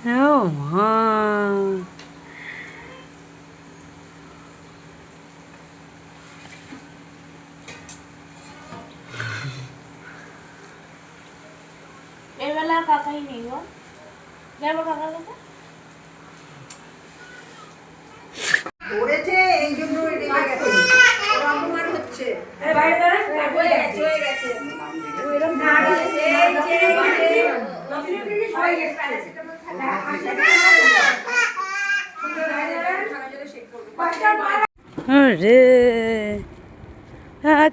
Oh, wow. এবেলা কাকাই নেই গো, যাবো কাকার কাছে। ধরেছে এই জন্য রেগে গেছে, ওর অপমান হচ্ছে। রে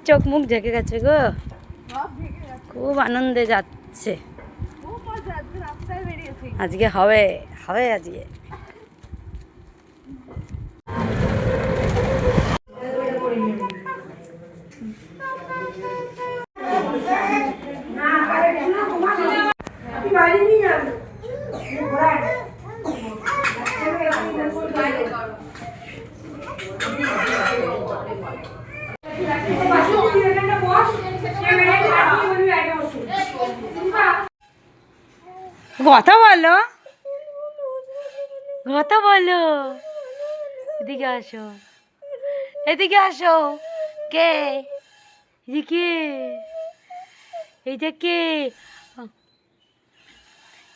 চোখ মুখ ঢেকে গেছে গো, খুব আনন্দে যাচ্ছে আজকে। হবে হবে আজকে। কথা বলো, কথা বলো, এদিকে আসো, এদিকে আসো। কে এদিকে? এইটা কে?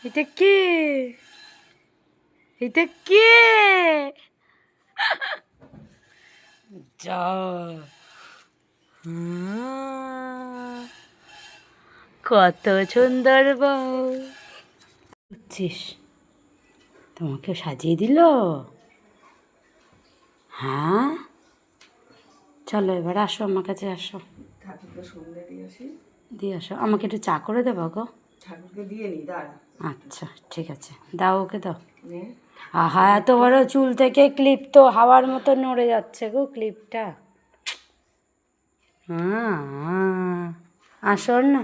এটা কে? এটা কে? যা কত সুন্দর বউ বুঝছিস, তোমাকে সাজিয়ে দিল। হ্যাঁ, চলো এবার আসো আমার কাছে, আসো ঠাকুরকে সন্ধ্যে দিয়ে আসি, দিয়ে আসো। আমাকে একটু চা করে দেবো গো। ঠাকুরকে দিয়ে নি দাঁড়া। আচ্ছা ঠিক আছে, দাও ওকে দাও। নে। আহা, এত বড় চুল থেকে ক্লিপ তো হাওয়ার মতো নড়ে যাচ্ছে গো ক্লিপটা। হ্যাঁ, আসর না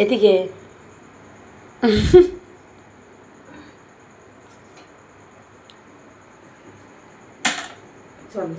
এদিকে। চল।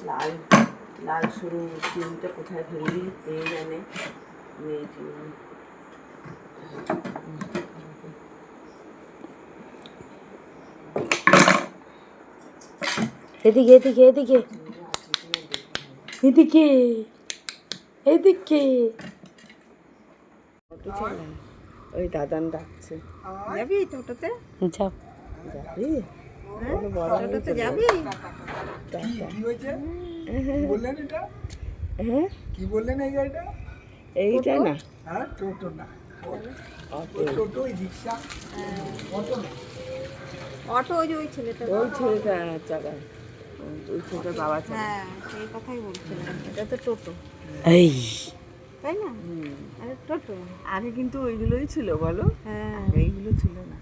লাল লাল সরু চিমটা কোথায় ফেললি এই জানে। এদিকে এদিকে এদিকে এদিকে এদিকে। ওই দাদান ডাকছে, যাবি টোটোতে? যাও। যাবি? টোটোতে যাবি? কি হয়েছে? বললেন এটা? হ্যাঁ, কি বললেন এই গাড়িটা? এইটা না, হ্যাঁ, টোটো না, টোটো রিক্সা, অটো না। অটো ওই যে ওই ছেলেটা, ওই ছেলেটা চালায়, ওই ছেলেটার বাবা চালায়। হ্যাঁ সেই কথাই বলছিলাম, এটা তো টোটো এই তাই না? আরে টোটো, আগে কিন্তু ওইগুলোই ছিল বলো, হ্যাঁ এইগুলো ছিল না।